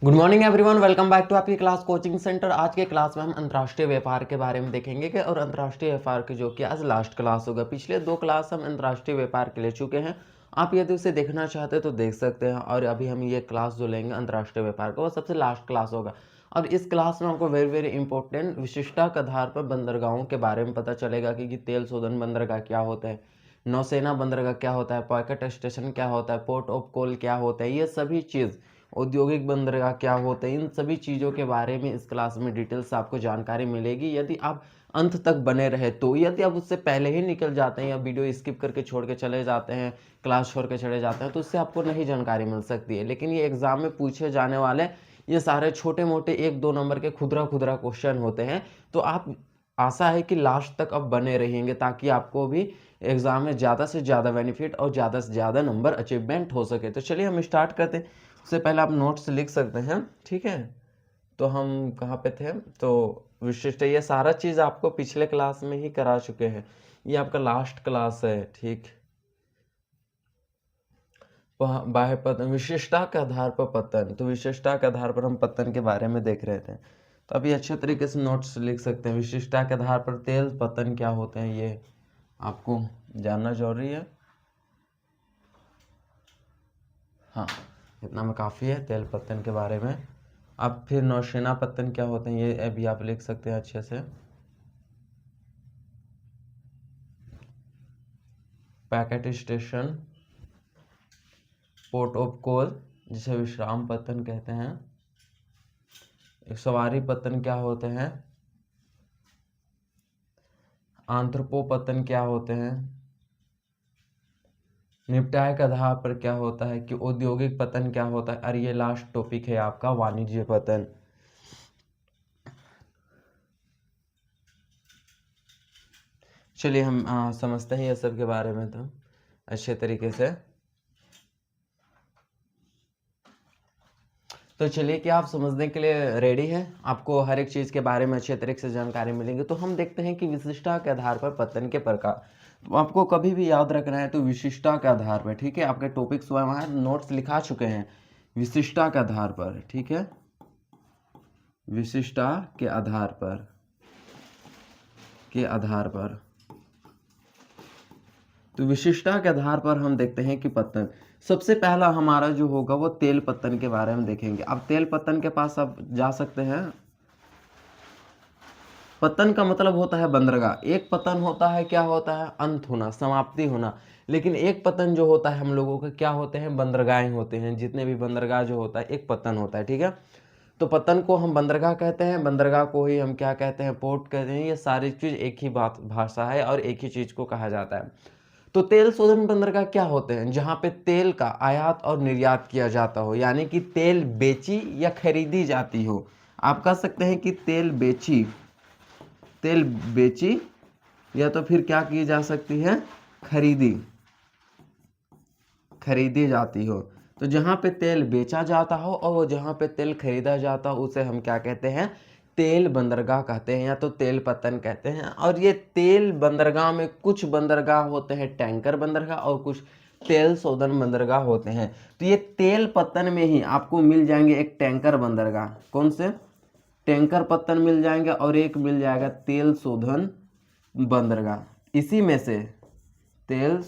Good morning everyone, welcome back to आपकी class coaching centre. आज के क्लास में हम अंतर्राष्ट्रीय व्यापार के बारे में देखेंगे कि और अंतर्राष्ट्रीय व्यापार की जो कि आज लास्ट क्लास होगा। पिछले 2 क्लास हम अंतर्राष्ट्रीय व्यापार के ले चुके हैं। आप यदि उसे देखना चाहते हैं तो देख सकते हैं। और अभी हम ये क्लास जो लेंगे अंतर्राष्ट्रीय व्यापार का वो सबसे लास्ट क्लास होगा। और इस क्लास में हमको वेरी वेरी इंपॉर्टेंट विशिष्टता के आधार पर बंदरगाहों के बारे में पता चलेगा कि तेल शोधन बंदरगाह क्या होता है, नौसेना बंदरगाह क्या होता है, पॉकेट स्टेशन क्या होता है, पोर्ट ऑफ कॉल क्या होता है, ये सभी चीज़, औद्योगिक बंदरगाह क्या होते हैं, इन सभी चीज़ों के बारे में इस क्लास में डिटेल्स आपको जानकारी मिलेगी यदि आप अंत तक बने रहे तो। यदि आप उससे पहले ही निकल जाते हैं या वीडियो स्किप करके छोड़ के चले जाते हैं, क्लास छोड़ के चले जाते हैं, तो उससे आपको नहीं जानकारी मिल सकती है। लेकिन ये एग्जाम में पूछे जाने वाले ये सारे छोटे मोटे 1-2 नंबर के खुदरा खुदरा क्वेश्चन होते हैं। तो आप आशा है कि लास्ट तक अब बने रहेंगे ताकि आपको भी एग्जाम में ज़्यादा से ज़्यादा बेनिफिट और ज़्यादा से ज़्यादा नंबर अचीवमेंट हो सके। तो चलिए हम स्टार्ट करते हैं। उससे पहले आप नोट्स लिख सकते हैं, ठीक है। तो हम कहाँ पे थे, तो विशिष्ट, ये सारा चीज़ आपको पिछले क्लास में ही करा चुके हैं। ये आपका लास्ट क्लास है, ठीक। बाह्य पतन, विशिष्टता के आधार पर पतन, तो विशिष्टता के आधार पर हम पतन के बारे में देख रहे थे। तो अभी अच्छे तरीके से नोट्स लिख सकते हैं। विशिष्टता के आधार पर तेल पतन क्या होते हैं ये आपको जानना जरूरी है। हाँ, इतना में काफ़ी है तेल पतन के बारे में। अब फिर नौसेना पतन क्या होते हैं ये अभी आप लिख सकते हैं अच्छे से। Packet station, port of call जिसे विश्राम पतन कहते हैं। एक सवारी पतन क्या होते हैं, आंत्रपो पतन क्या होते हैं, निपटाए के आधार पर क्या होता है कि औद्योगिक पतन क्या होता है, और ये लास्ट टॉपिक है आपका वाणिज्य पतन। चलिए हम समझते हैं ये सब के बारे में तो अच्छे तरीके से। तो चलिए, क्या आप समझने के लिए रेडी हैं? आपको हर एक चीज़ के बारे में अच्छे तरीके से जानकारी मिलेंगे। तो हम देखते हैं कि विशिष्टता के आधार पर पतन के प्रकार। तो आपको कभी भी याद रखना है तो विशिष्टता के आधार पर, ठीक है। आपके टॉपिक्स वहाँ नोट्स लिखा चुके हैं विशिष्टता के आधार पर, ठीक है। विशिष्टता के आधार पर तो विशिष्टता के आधार पर हम देखते हैं कि पतन, सबसे पहला हमारा जो होगा वो तेल पतन के बारे में देखेंगे। अब तेल पतन के पास आप जा सकते हैं। पतन का मतलब होता है बंदरगाह। एक पतन होता है, क्या होता है, अंत होना, समाप्ति होना। लेकिन एक पतन जो होता है हम लोगों का क्या होते हैं, बंदरगाहें होते हैं। जितने भी बंदरगाह जो होता है एक पतन होता है, ठीक है। तो पतन को हम बंदरगाह कहते हैं, बंदरगाह को ही हम क्या कहते हैं, पोर्ट कहते हैं। ये सारी चीज एक ही बात भाषा है और एक ही चीज को कहा जाता है। तो तेल शोधन बंदरगाह क्या होते हैं, जहां पे तेल का आयात और निर्यात किया जाता हो, यानी कि तेल बेची या खरीदी जाती हो। आप कह सकते हैं कि तेल बेची या तो फिर क्या की जा सकती है, खरीदी जाती हो। तो जहां पे तेल बेचा जाता हो और वो जहां पे तेल खरीदा जाता हो उसे हम क्या कहते हैं, तेल बंदरगाह कहते हैं या तो तेल पत्तन कहते हैं। और ये तेल बंदरगाह में कुछ बंदरगाह होते हैं टैंकर बंदरगाह और कुछ तेल शोधन बंदरगाह होते हैं। तो ये तेल पत्तन में ही आपको मिल जाएंगे एक टैंकर बंदरगाह, कौन से, टैंकर पत्तन मिल जाएंगे, और एक मिल जाएगा तेल शोधन बंदरगाह। इसी में से तेल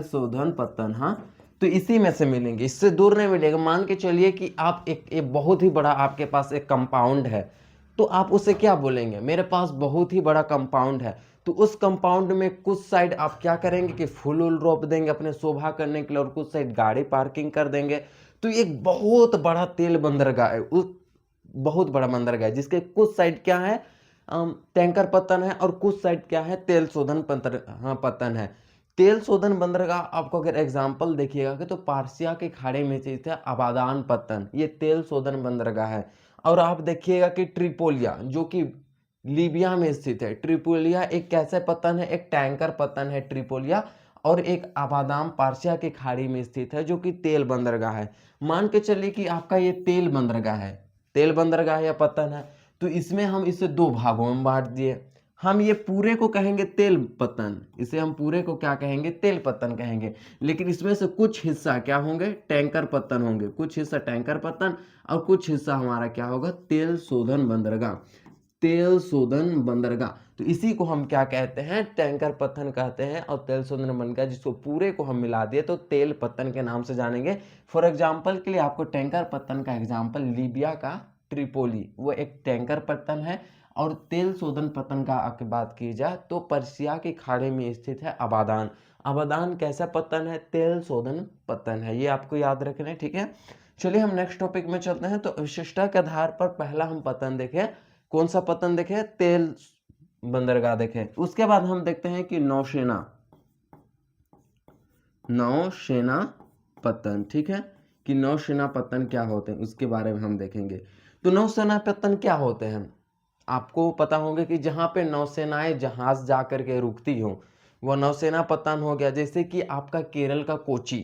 शोधन पत्तन, हाँ। तो इसी में से मिलेंगे, इससे दूर नहीं मिलेगा। मान के चलिए कि आप एक बहुत ही बड़ा आपके पास एक कंपाउंड है, तो आप उसे क्या बोलेंगे, मेरे पास बहुत ही बड़ा कंपाउंड है। तो उस कंपाउंड में कुछ साइड आप क्या करेंगे कि फूल उल रोप देंगे अपने शोभा करने के लिए, और कुछ साइड गाड़ी पार्किंग कर देंगे। तो एक बहुत बड़ा तेल बंदरगाह है, उस बहुत बड़ा बंदरगाह है जिसके कुछ साइड क्या है, टैंकर पत्तन है, और कुछ साइड क्या है, तेल शोधन पत्तन, हाँ पत्तन है। तेल शोधन बंदरगाह आपको अगर एग्जाम्पल देखिएगा कि तो पार्सिया के खाड़ी में स्थित है अबादान पत्तन, ये तेल शोधन बंदरगाह है। और आप देखिएगा कि ट्रिपोलिया जो कि लीबिया में स्थित है, ट्रिपोलिया एक कैसे पत्तन है, एक टैंकर पत्तन है ट्रिपोलिया। और एक आबादाम पार्सिया की खाड़ी में स्थित है जो कि तेल बंदरगाह है। मान के चलिए कि आपका ये तेल बंदरगाह है, तेल बंदरगाह या पत्तन है। तो इसमें हम इसे 2 भागों में बांट दिए। हम ये पूरे को कहेंगे तेल पत्तन, इसे हम पूरे को क्या कहेंगे, तेल पत्तन कहेंगे। लेकिन इसमें से कुछ हिस्सा क्या होंगे, टैंकर पत्तन होंगे, कुछ हिस्सा टैंकर पत्तन और कुछ हिस्सा हमारा क्या होगा, तेल शोधन बंदरगाह, तेल शोधन बंदरगाह। तो इसी को हम क्या कहते हैं, टैंकर पत्तन कहते हैं और तेल शोधन बंदरगाह, जिसको पूरे को हम मिला दिए तो तेल पत्तन के नाम से जानेंगे। फॉर एग्जाम्पल के लिए आपको टैंकर पत्तन का एग्जाम्पल लीबिया का ट्रिपोली, वो एक टैंकर पत्तन है। और तेल शोधन पत्तन का की बात की जाए तो पर्शिया की खाड़ी में स्थित है अबादान। अबादान कैसा पत्तन है, तेल शोधन पत्तन है, ये आपको याद रखना है, ठीक है। चलिए हम नेक्स्ट टॉपिक में चलते हैं। तो विशिष्टता के आधार पर पहला हम पत्तन देखें, कौन सा पत्तन देखें, तेल बंदरगाह देखें। उसके बाद हम देखते हैं कि नौसेना, नौसेना पत्तन, ठीक है, कि नौसेना पत्तन क्या होते हैं उसके बारे में हम देखेंगे। तो नौसेना पत्तन क्या होते हैं, आपको पता होंगे कि जहां पे नौसेनाएं जहाज जाकर के रुकती हो वह नौसेना पत्तन हो गया। जैसे कि आपका केरल का कोची,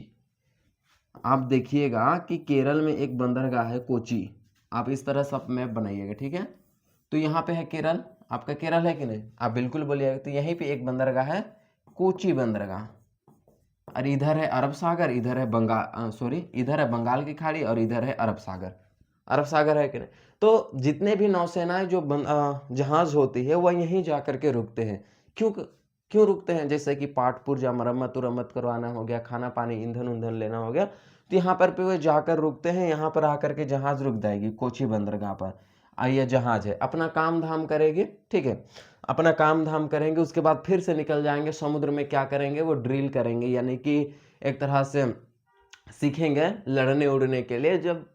आप देखिएगा कि केरल में एक बंदरगाह है कोची, आप इस तरह से मैप बनाइएगा, ठीक है। तो यहाँ पे है केरल, आपका केरल है कि नहीं, आप बिल्कुल बोलिएगा। तो यहीं पे एक बंदरगाह है कोची बंदरगाह, और इधर है अरब सागर, इधर है इधर है बंगाल की खाड़ी और इधर है अरब सागर, अरब सागर है कि नहीं। तो जितने भी नौसेनाएं जो जहाज होती है वह यहीं जा करके रुकते हैं। क्यों क्यों रुकते हैं, जैसे कि पाट पुर्जा मरम्मत उरम्मत करवाना हो गया, खाना पानी ईंधन उंधन लेना हो गया, तो यहाँ पर पे वे जाकर रुकते हैं। यहाँ पर आकर के जहाज रुक जाएगी कोची बंदरगाह पर, ये जहाज है अपना काम धाम करेगी, ठीक है, अपना काम धाम करेंगे। उसके बाद फिर से निकल जाएंगे समुद्र में, क्या करेंगे, वो ड्रिल करेंगे, यानी कि एक तरह से सीखेंगे लड़ने उड़ने के लिए। जब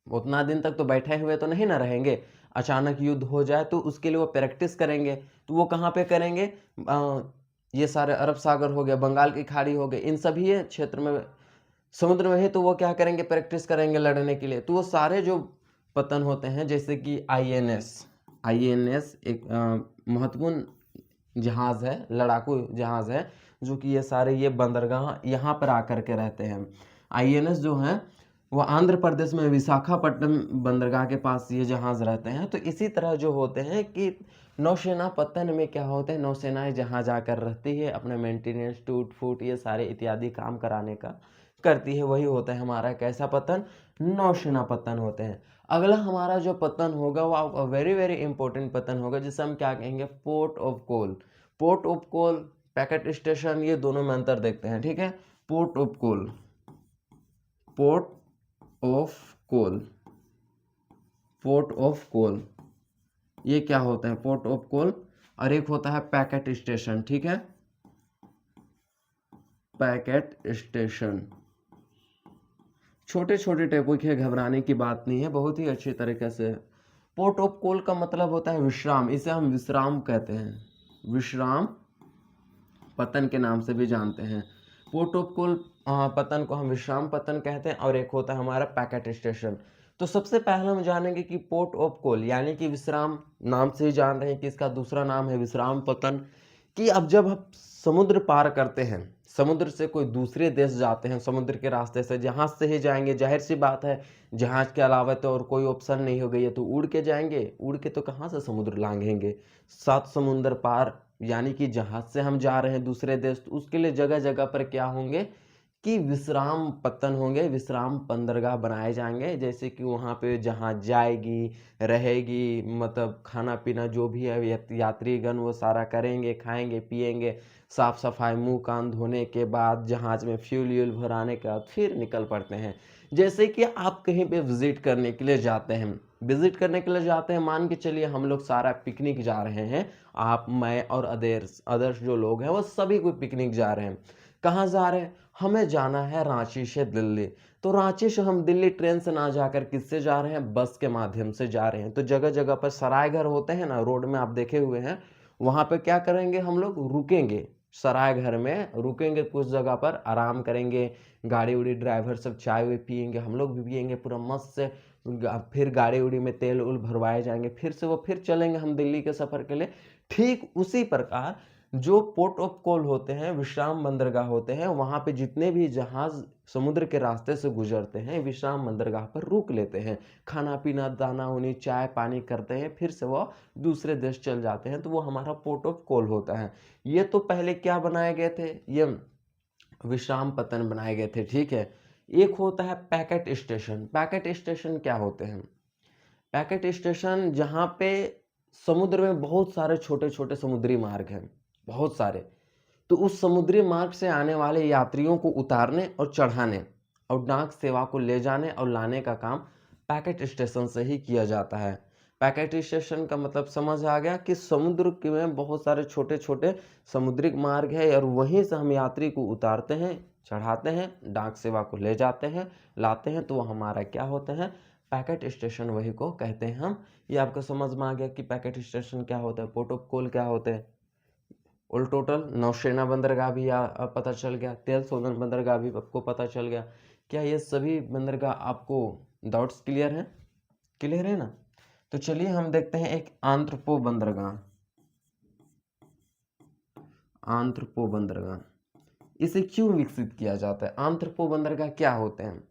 उतना दिन तक तो बैठे हुए तो नहीं ना रहेंगे, अचानक युद्ध हो जाए तो उसके लिए वो प्रैक्टिस करेंगे। तो वो कहाँ पे करेंगे, ये सारे अरब सागर हो गया, बंगाल की खाड़ी हो गई, इन सभी क्षेत्र में समुद्र में ही तो वो क्या करेंगे, प्रैक्टिस करेंगे लड़ने के लिए। तो वो सारे जो पतन होते हैं, जैसे कि आईएनएस एक महत्वपूर्ण जहाज है, लड़ाकू जहाज है, जो कि ये सारे ये बंदरगाह यहाँ पर आकर के रहते हैं। आईएनएस जो है वो आंध्र प्रदेश में विशाखापट्टनम बंदरगाह के पास ये जहाज रहते हैं। तो इसी तरह जो होते हैं कि नौसेना पत्तन में क्या होते हैं, नौसेनाएं जहाँ जाकर रहती है अपने मेंटेनेंस टूट फूट ये सारे इत्यादि काम कराने का करती है, वही होता है हमारा कैसा पतन, नौसेना पतन होते हैं। अगला हमारा जो पतन होगा वो वेरी वेरी इंपॉर्टेंट पतन होगा, जिसे हम क्या कहेंगे, port of call. Port of call, packet station, ये दोनों में अंतर देखते हैं, ठीक है। Port of call, port of call, port of call, ये क्या होता है, पोर्ट ऑफ कॉल। और एक होता है पैकेट स्टेशन, ठीक है, पैकेट स्टेशन। छोटे छोटे टॉपिक है, घबराने की बात नहीं है, बहुत ही अच्छी तरीके से। पोर्ट ऑफ कॉल का मतलब होता है विश्राम, इसे हम विश्राम कहते हैं, विश्राम पतन के नाम से भी जानते हैं। पोर्ट ऑफ कॉल पतन को हम विश्राम पतन कहते हैं। और एक होता है हमारा पैकेट स्टेशन। तो सबसे पहले हम जानेंगे कि पोर्ट ऑफ कॉल यानी कि विश्राम, नाम से ही जान रहे हैं कि इसका दूसरा नाम है विश्राम पतन। कि अब जब हम समुद्र पार करते हैं, समुद्र से कोई दूसरे देश जाते हैं, समुद्र के रास्ते से जहाज से ही जाएंगे, जाहिर सी बात है जहाज के अलावा तो और कोई ऑप्शन नहीं हो गई है, तो उड़ के जाएंगे, उड़ के तो कहाँ से समुद्र लांघेंगे, 7 समुंदर पार, यानी कि जहाज से हम जा रहे हैं दूसरे देश, तो उसके लिए जगह जगह पर क्या होंगे कि विश्राम पत्तन होंगे, विश्राम बंदरगाह बनाए जाएंगे। जैसे कि वहाँ पे जहाँ जाएगी रहेगी, मतलब खाना पीना जो भी है यात्रीगण वो सारा करेंगे, खाएंगे पिएंगे, साफ सफाई मुंह कान धोने के बाद जहाज में फ्यूल व्यूल भराने के बाद फिर निकल पड़ते हैं। जैसे कि आप कहीं पे विजिट करने के लिए जाते हैं, विजिट करने के लिए जाते हैं, मान के चलिए हम लोग सारा पिकनिक जा रहे हैं, आप मैं और अदर्स जो लोग हैं वो सभी कोई पिकनिक जा रहे हैं। कहाँ जा रहे हैं, हमें जाना है रांची से दिल्ली। तो रांची से हम दिल्ली ट्रेन से ना जाकर किससे जा रहे हैं, बस के माध्यम से जा रहे हैं। तो जगह जगह पर सराय घर होते हैं ना, रोड में आप देखे हुए हैं, वहां पे क्या करेंगे, हम लोग रुकेंगे, सराय घर में रुकेंगे, कुछ जगह पर आराम करेंगे, गाड़ी उड़ी ड्राइवर सब चाय वाय पियेंगे, हम लोग भी पियेंगे पूरा मस्त से। फिर गाड़ी उड़ी में तेल उल भरवाए जाएंगे, फिर से वो फिर चलेंगे हम दिल्ली के सफर के लिए। ठीक उसी प्रकार जो पोर्ट ऑफ कॉल होते हैं, विश्राम बंदरगाह होते हैं, वहाँ पे जितने भी जहाज समुद्र के रास्ते से गुजरते हैं, विश्राम बंदरगाह पर रुक लेते हैं, खाना पीना, दाना उनी, चाय पानी करते हैं, फिर से वो दूसरे देश चल जाते हैं, तो वो हमारा पोर्ट ऑफ कॉल होता है। ये तो पहले क्या बनाए गए थे, ये विश्राम पत्तन बनाए गए थे, ठीक है। एक होता है पैकेट स्टेशन। पैकेट स्टेशन क्या होते हैं? पैकेट स्टेशन जहाँ पे समुद्र में बहुत सारे छोटे छोटे समुद्री मार्ग हैं, बहुत सारे, तो उस समुद्री मार्ग से आने वाले यात्रियों को उतारने और चढ़ाने और डाक सेवा को ले जाने और लाने का काम पैकेट स्टेशन से ही किया जाता है। पैकेट स्टेशन का मतलब समझ आ गया कि समुद्र में बहुत सारे छोटे छोटे समुद्रिक मार्ग है और वहीं से हम यात्री को उतारते हैं, चढ़ाते हैं, डाक सेवा को ले जाते हैं, लाते हैं, तो वो हमारा क्या होते हैं? पैकेट स्टेशन, वही को कहते हैं हम। ये आपको समझ में आ गया कि पैकेट स्टेशन क्या होता है, पोर्ट ऑफ कॉल क्या होते हैं। ऑल टोटल नौसेना बंदरगाह भी पता चल गया, तेल शोधन बंदरगाह भी आपको पता चल गया। क्या ये सभी बंदरगाह आपको डाउट्स क्लियर है? क्लियर है ना? तो चलिए हम देखते हैं एक आंत्रपो बंदरगाह। आंत्रपो बंदरगाह, इसे क्यों विकसित किया जाता है? आंत्रपो बंदरगाह क्या होते हैं?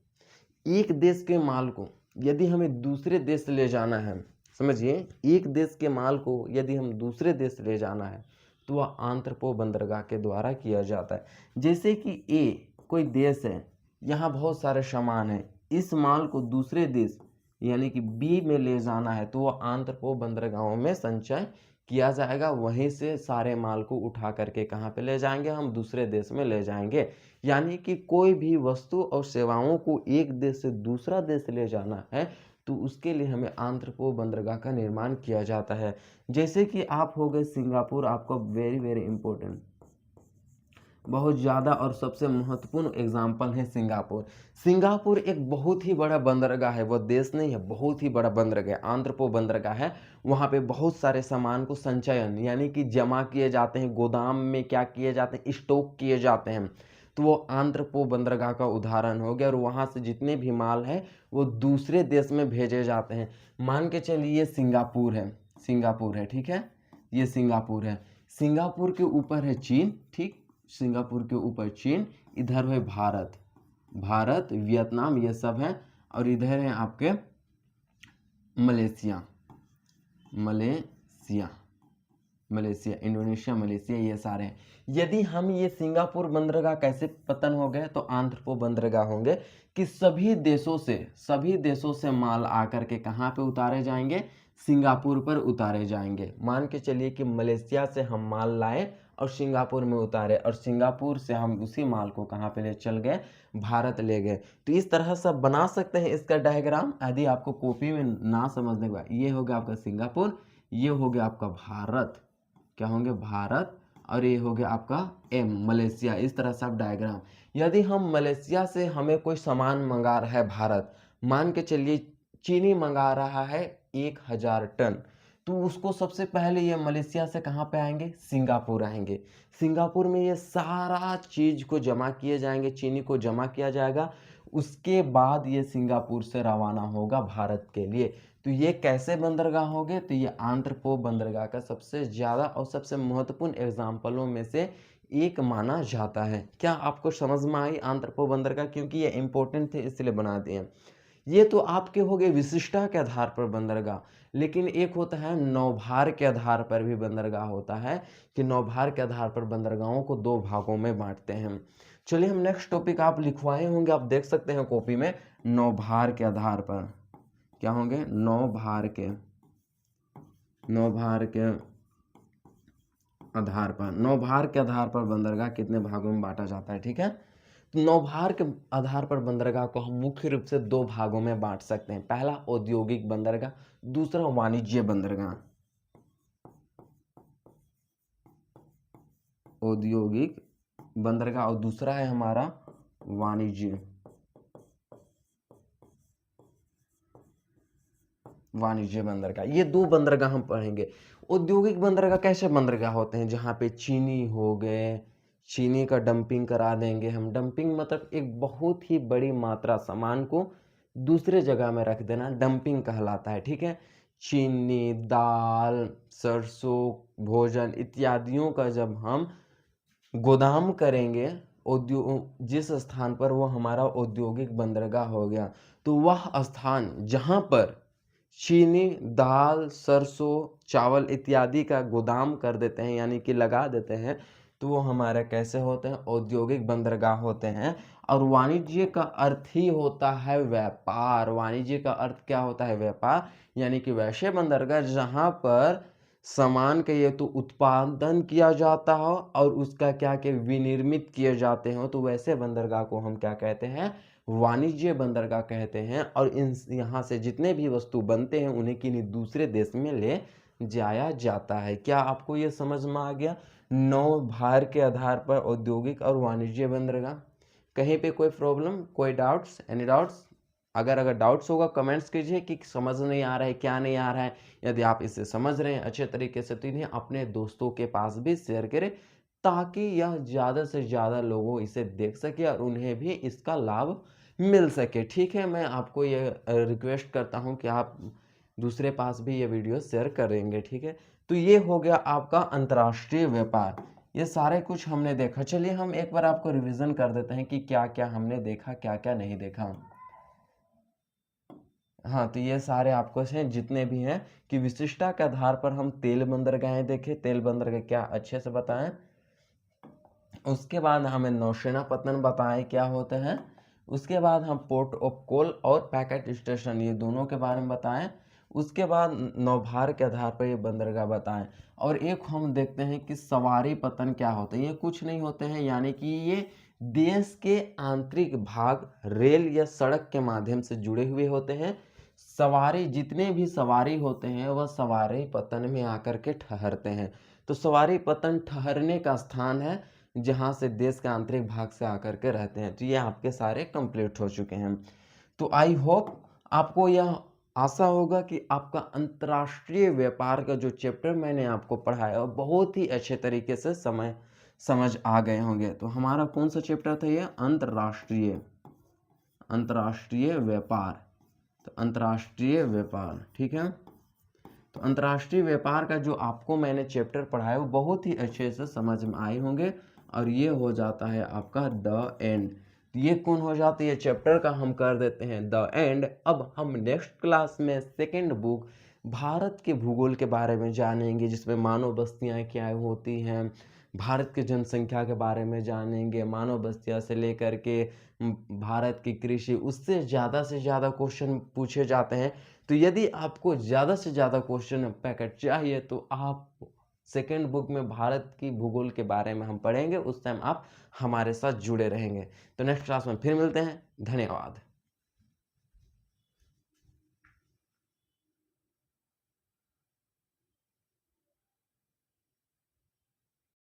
एक देश के माल को यदि हमें दूसरे देश ले जाना है, समझिए, एक देश के माल को यदि हम दूसरे देश ले जाना है तो वह आंत्रपो बंदरगाह के द्वारा किया जाता है। जैसे कि ए कोई देश है, यहाँ बहुत सारे सामान है, इस माल को दूसरे देश यानी कि बी में ले जाना है तो वह आंत्रपो बंदरगाहों में संचय किया जाएगा। वहीं से सारे माल को उठा करके कहाँ पे ले जाएंगे? हम दूसरे देश में ले जाएंगे। यानी कि कोई भी वस्तु और सेवाओं को एक देश से दूसरा देश ले जाना है तो उसके लिए हमें आंत्रपो बंदरगाह का निर्माण किया जाता है। जैसे कि आप हो गए सिंगापुर, आपका वेरी वेरी इंपॉर्टेंट, बहुत ज़्यादा और सबसे महत्वपूर्ण एग्जाम्पल है सिंगापुर। सिंगापुर एक बहुत ही बड़ा बंदरगाह है, वह देश नहीं है, बहुत ही बड़ा बंदरगाह, आंत्रपो बंदरगाह है। वहाँ पे बहुत सारे सामान को संचयन यानी कि जमा किए जाते हैं, गोदाम में क्या किए जाते हैं, स्टॉक किए जाते हैं, तो वो आंत्रपो बंदरगाह का उदाहरण हो गया। और वहाँ से जितने भी माल है वो दूसरे देश में भेजे जाते हैं। मान के चलिए ये सिंगापुर है, सिंगापुर है, ठीक है, ये सिंगापुर है। सिंगापुर के ऊपर है चीन, ठीक, सिंगापुर के ऊपर चीन, इधर है भारत, भारत, वियतनाम, ये सब है। और इधर है आपके Malaysia, Malaysia, Malaysia, Indonesia, Malaysia, ये सारे हैं। यदि हम ये सिंगापुर बंदरगाह कैसे पतन हो गए तो आंत्रपो बंदरगाह होंगे कि सभी देशों से माल आकर के कहाँ पे उतारे जाएंगे? सिंगापुर पर उतारे जाएंगे। मान के चलिए कि मलेशिया से हम माल लाए और सिंगापुर में उतारे और सिंगापुर से हम उसी माल को कहाँ पे ले चल गए? भारत ले गए। तो इस तरह से बना सकते हैं इसका डायग्राम। यदि आपको कॉपी में ना समझने के बाद, ये हो गया आपका सिंगापुर, ये हो गया आपका भारत, क्या होंगे? भारत, और ये हो गया आपका एम, मलेशिया। इस तरह से आप डायग्राम, यदि हम मलेशिया से हमें कोई सामान मंगा रहा है भारत, मान के चलिए चीनी मंगा रहा है 1000 टन, तो उसको सबसे पहले ये मलेशिया से कहाँ पे आएंगे? सिंगापुर आएंगे। सिंगापुर में ये सारा चीज़ को जमा किए जाएंगे, चीनी को जमा किया जाएगा, उसके बाद ये सिंगापुर से रवाना होगा भारत के लिए। तो ये कैसे बंदरगाह हो गए? तो ये आंत्रपो बंदरगाह का सबसे ज़्यादा और सबसे महत्वपूर्ण एग्जाम्पलों में से एक माना जाता है। क्या आपको समझ में आई आंत्रपो बंदरगाह? क्योंकि ये इंपॉर्टेंट थे इसलिए बना दिए। ये तो आपके हो गए विशिष्टता के आधार पर बंदरगाह, लेकिन एक होता है नौभार के आधार पर भी बंदरगाह होता है कि नौभार के आधार पर बंदरगाहों को दो भागों में बांटते हैं। चलिए हम नेक्स्ट टॉपिक, आप लिखवाए होंगे, आप देख सकते हैं कॉपी में, नौभार के आधार पर क्या होंगे? नौभार के नौभार के आधार पर बंदरगाह कितने भागों में बांटा जाता है, ठीक है। तो नौभार के आधार पर बंदरगाह को हम मुख्य रूप से दो भागों में बांट सकते हैं। पहला औद्योगिक बंदरगाह, दूसरा वाणिज्य बंदरगाह। औद्योगिक बंदरगाह और दूसरा है हमारा वाणिज्य बंदरगाह। ये दो बंदरगाह हम पढ़ेंगे। औद्योगिक बंदरगाह कैसे बंदरगाह होते हैं? जहाँ पे चीनी हो गए, चीनी का डंपिंग करा देंगे हम। डंपिंग मतलब एक बहुत ही बड़ी मात्रा सामान को दूसरे जगह में रख देना, डंपिंग कहलाता है, ठीक है। चीनी, दाल, सरसों, भोजन इत्यादियों का जब हम गोदाम करेंगे, जिस स्थान पर वो हमारा औद्योगिक बंदरगाह हो गया, तो वह स्थान जहाँ पर चीनी, दाल, सरसों, चावल इत्यादि का गोदाम कर देते हैं, यानी कि लगा देते हैं, तो वो हमारे कैसे होते हैं? औद्योगिक बंदरगाह होते हैं। और वाणिज्य का अर्थ ही होता है व्यापार। वाणिज्य का अर्थ क्या होता है? व्यापार। यानी कि वैसे बंदरगाह जहाँ पर सामान का ये तो उत्पादन किया जाता हो और उसका क्या कि विनिर्मित किए जाते हो, तो वैसे बंदरगाह को हम क्या कहते हैं? वाणिज्य बंदरगाह कहते हैं। और इन यहाँ से जितने भी वस्तु बनते हैं उन्हें किन्हीं दूसरे देश में ले जाया जाता है। क्या आपको ये समझ में आ गया? 9 भार के आधार पर औद्योगिक और वाणिज्य बंदरगाह। कहीं पे कोई प्रॉब्लम, कोई डाउट्स, एनी डाउट्स? अगर डाउट्स होगा कमेंट्स कीजिए कि समझ नहीं आ रहा है, क्या नहीं आ रहा है। यदि आप इसे समझ रहे हैं अच्छे तरीके से तो इन्हें अपने दोस्तों के पास भी शेयर करें, ताकि यह ज़्यादा से ज़्यादा लोगों इसे देख सके और उन्हें भी इसका लाभ मिल सके। ठीक है, मैं आपको ये रिक्वेस्ट करता हूँ कि आप दूसरे पास भी ये वीडियो शेयर करेंगे। ठीक है, तो ये हो गया आपका अंतर्राष्ट्रीय व्यापार। ये सारे कुछ हमने देखा। चलिए हम एक बार आपको रिवीजन कर देते हैं कि क्या क्या हमने देखा, क्या क्या नहीं देखा। हाँ, तो ये सारे आपको से जितने भी हैं कि विशिष्टता के आधार पर हम तेल बंदरगाहें देखें, तेल बंदरगाह क्या अच्छे से बताएं। उसके बाद हमें नौसेना पत्तन बताएं क्या होते हैं। उसके बाद हम पोर्ट ऑफ कॉल और पैकेट स्टेशन ये दोनों के बारे में बताएं। उसके बाद नौभार के आधार पर ये बंदरगाह बताएं। और एक हम देखते हैं कि सवारी पत्तन क्या होते हैं। ये कुछ नहीं होते हैं, यानी कि ये देश के आंतरिक भाग रेल या सड़क के माध्यम से जुड़े हुए होते हैं। सवारी, जितने भी सवारी होते हैं वह सवारी पत्तन में आकर के ठहरते हैं। तो सवारी पत्तन ठहरने का स्थान है जहाँ से देश के आंतरिक भाग से आकर के रहते हैं। तो ये आपके सारे कंप्लीट हो चुके हैं। तो आई होप आपको यह आशा होगा कि आपका अंतर्राष्ट्रीय व्यापार का जो चैप्टर मैंने आपको पढ़ाया वो बहुत ही अच्छे तरीके से समझ आ गए होंगे। तो हमारा कौन सा चैप्टर था? ये अंतर्राष्ट्रीय व्यापार। तो अंतर्राष्ट्रीय व्यापार, ठीक है। तो अंतर्राष्ट्रीय व्यापार का जो आपको मैंने चैप्टर पढ़ाया वो बहुत ही अच्छे से समझ में आए होंगे। और ये हो जाता है आपका द एंड। ये कौन हो जाता है? ये चैप्टर का हम कर देते हैं द एंड। अब हम नेक्स्ट क्लास में सेकंड बुक भारत के भूगोल के बारे में जानेंगे, जिसमें मानव बस्तियाँ क्या होती हैं, भारत की जनसंख्या के बारे में जानेंगे, मानव बस्तियाँ से लेकर के भारत की कृषि, उससे ज़्यादा से ज़्यादा क्वेश्चन पूछे जाते हैं। तो यदि आपको ज़्यादा से ज़्यादा क्वेश्चन पैकेट चाहिए तो आप सेकेंड बुक में भारत की भूगोल के बारे में हम पढ़ेंगे, उस टाइम आप हमारे साथ जुड़े रहेंगे। तो नेक्स्ट क्लास में फिर मिलते हैं। धन्यवाद।